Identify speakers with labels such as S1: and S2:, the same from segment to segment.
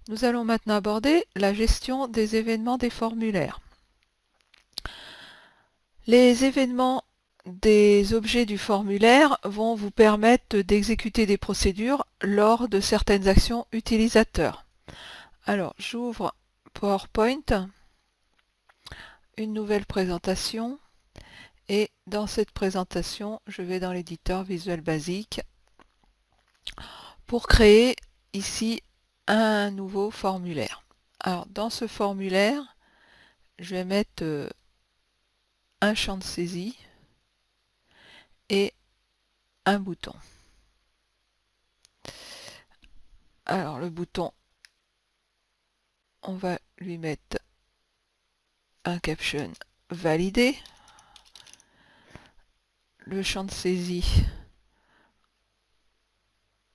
S1: Nous allons maintenant aborder la gestion des événements des formulaires. Les événements des objets du formulaire vont vous permettre d'exécuter des procédures lors de certaines actions utilisateurs. Alors, j'ouvre PowerPoint, une nouvelle présentation, et dans cette présentation, je vais dans l'éditeur Visual Basic pour créer ici un nouveau formulaire. Alors, dans ce formulaire, je vais mettre un champ de saisie et un bouton. Alors le bouton, on va lui mettre un caption validé. Le champ de saisie,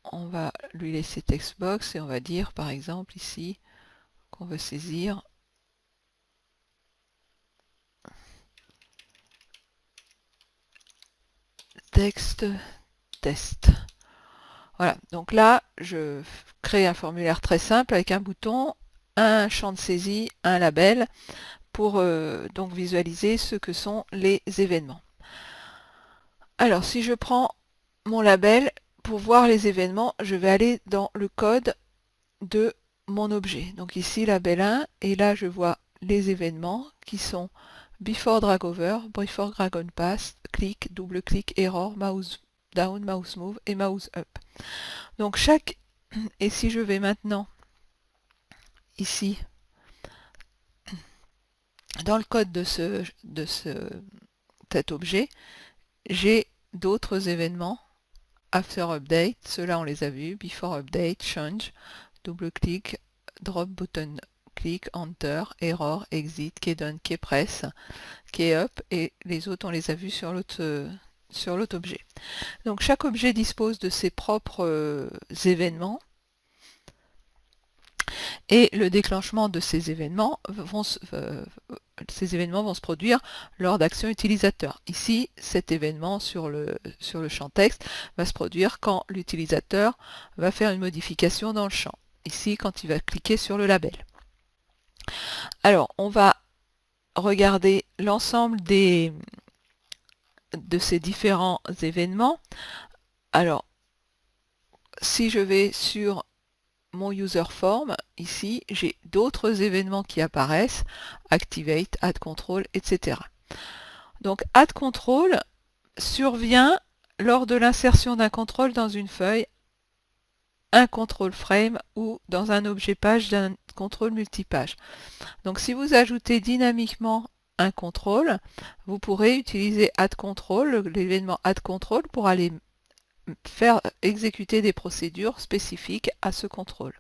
S1: on va lui laisser textbox et on va dire par exemple ici qu'on veut saisir texte test. Voilà, donc là je crée un formulaire très simple avec un bouton, un champ de saisie, un label pour donc visualiser ce que sont les événements. Alors si je prends mon label, pour voir les événements, je vais aller dans le code de mon objet. Donc ici label 1, et là je vois les événements qui sont before drag over, before drag on pass, click, double clic, error, mouse down, mouse move et mouse up. Donc chaque, et si je vais maintenant ici dans le code de cet objet, j'ai d'autres événements. After update, ceux-là on les a vus, before update, change, double clic, drop button click, enter, error, exit, keydown, keypress, keyup, et les autres on les a vus sur l'autre objet. Donc chaque objet dispose de ses propres événements, et le déclenchement de ces événements vont se produire lors d'actions utilisateurs. Ici, cet événement sur le champ texte va se produire quand l'utilisateur va faire une modification dans le champ. Ici, quand il va cliquer sur le label. Alors, on va regarder l'ensemble de ces différents événements. Alors, si je vais sur mon user form, ici, j'ai d'autres événements qui apparaissent, activate, add control, etc. Donc, add control survient lors de l'insertion d'un contrôle dans une feuille, un contrôle frame ou dans un objet page d'un contrôle multipage. Donc, si vous ajoutez dynamiquement un contrôle, vous pourrez utiliser add control, l'événement add control, pour aller faire exécuter des procédures spécifiques à ce contrôle.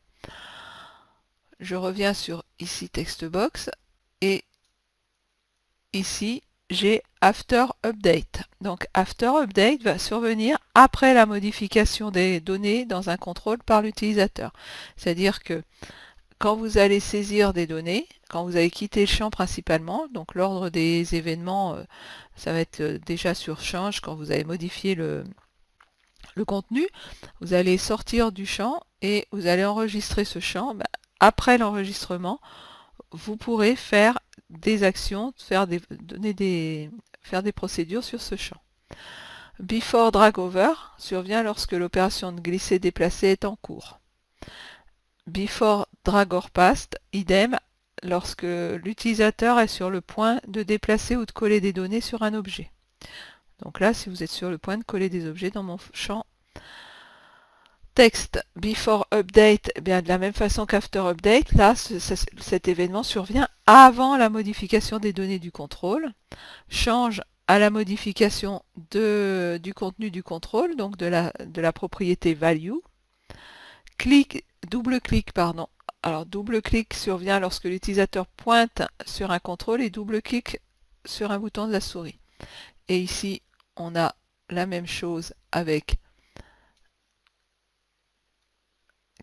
S1: Je reviens sur ici textbox et ici j'ai after update. Donc after update va survenir après la modification des données dans un contrôle par l'utilisateur. C'est-à-dire que quand vous allez saisir des données, quand vous allez quitter le champ principalement, donc l'ordre des événements, ça va être déjà sur change quand vous allez modifier le contenu, vous allez sortir du champ et vous allez enregistrer ce champ. Après l'enregistrement, vous pourrez faire des actions, faire des procédures sur ce champ. Before drag over survient lorsque l'opération de glisser-déplacer est en cours. Before drag or pass, idem, lorsque l'utilisateur est sur le point de déplacer ou de coller des données sur un objet. Donc là, si vous êtes sur le point de coller des objets dans mon champ texte before update, eh bien de la même façon qu'after update, là cet événement survient avant la modification des données du contrôle, change à la modification du contenu du contrôle, donc de la propriété value, double-clic, pardon. Alors double-clic survient lorsque l'utilisateur pointe sur un contrôle et double-clic sur un bouton de la souris. Et ici, on a la même chose avec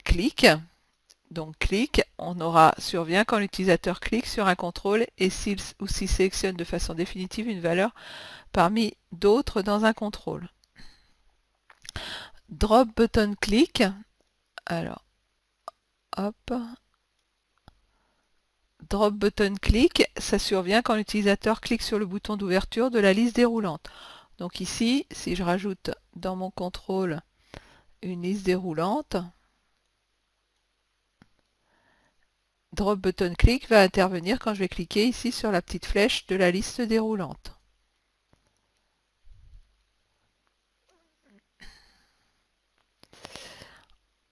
S1: clic. Donc clic, on aura survient quand l'utilisateur clique sur un contrôle et s'il sélectionne de façon définitive une valeur parmi d'autres dans un contrôle. Drop button click, alors hop, Drop button click, ça survient quand l'utilisateur clique sur le bouton d'ouverture de la liste déroulante. Donc ici, si je rajoute dans mon contrôle une liste déroulante, drop button click va intervenir quand je vais cliquer ici sur la petite flèche de la liste déroulante.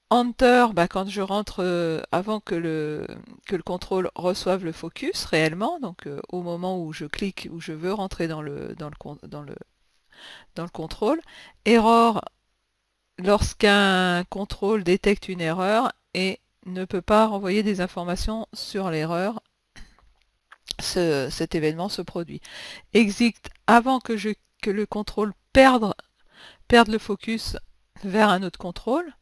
S1: Enter, quand je rentre avant que le contrôle reçoive le focus réellement, donc au moment où je clique, où je veux rentrer dans le contrôle. Error, lorsqu'un contrôle détecte une erreur et ne peut pas renvoyer des informations sur l'erreur, cet événement se produit. Exit, avant que le contrôle perde le focus vers un autre contrôle.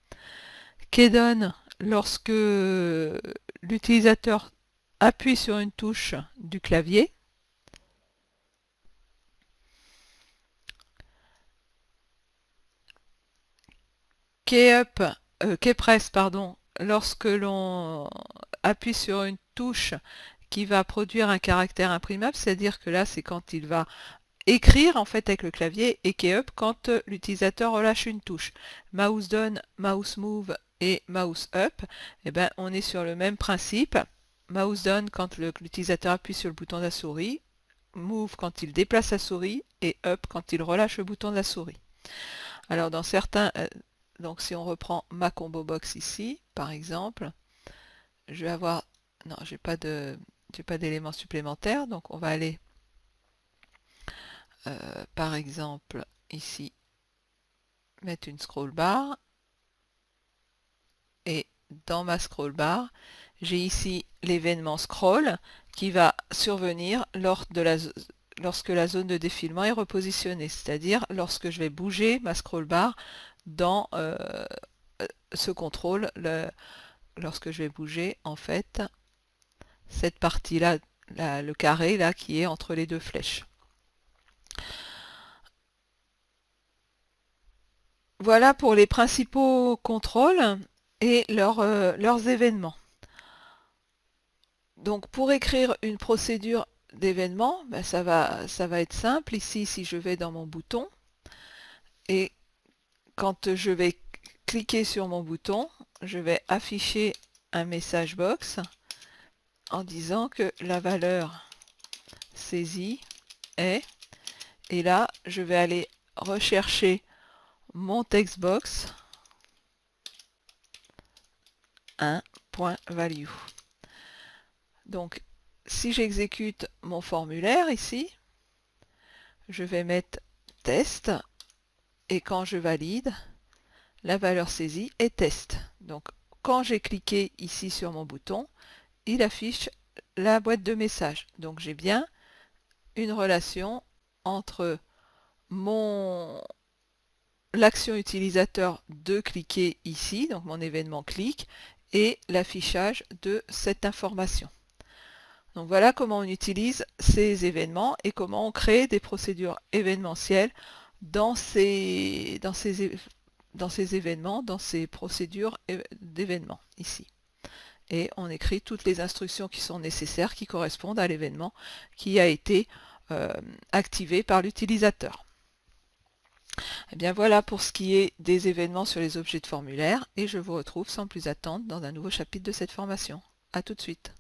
S1: Keydown, lorsque l'utilisateur appuie sur une touche du clavier. Keypress, lorsque l'on appuie sur une touche qui va produire un caractère imprimable, c'est-à-dire que là c'est quand il va écrire en fait avec le clavier, et Key-up quand l'utilisateur relâche une touche. Mouse down, mouse move et mouse up, on est sur le même principe. Mouse down quand l'utilisateur appuie sur le bouton de la souris, move quand il déplace la souris, et up quand il relâche le bouton de la souris. Alors dans certains, donc si on reprend ma combo box ici, par exemple, je vais avoir, non, j'ai pas d'éléments supplémentaires, donc on va aller par exemple ici mettre une scroll bar, et dans ma scroll bar j'ai ici l'événement scroll qui va survenir lorsque la zone de défilement est repositionnée, c'est-à-dire lorsque je vais bouger ma scroll bar dans ce contrôle, lorsque je vais bouger en fait cette partie là, le carré là qui est entre les deux flèches. Voilà pour les principaux contrôles et leurs événements. Donc pour écrire une procédure d'événement, ça va être simple. Ici, si je vais dans mon bouton, et quand je vais cliquer sur mon bouton, je vais afficher un message box en disant que la valeur saisie est, et là je vais aller rechercher mon textbox 1.value. Donc si j'exécute mon formulaire ici, je vais mettre test, et quand je valide, la valeur saisie est test. Donc quand j'ai cliqué ici sur mon bouton, il affiche la boîte de messages. Donc j'ai bien une relation entre l'action utilisateur de cliquer ici, donc mon événement clic, et l'affichage de cette information. Donc voilà comment on utilise ces événements et comment on crée des procédures événementielles dans ces événements, dans ces procédures d'événements ici. Et on écrit toutes les instructions qui sont nécessaires, qui correspondent à l'événement qui a été activé par l'utilisateur. Et bien voilà pour ce qui est des événements sur les objets de formulaire, et je vous retrouve sans plus attendre dans un nouveau chapitre de cette formation. À tout de suite.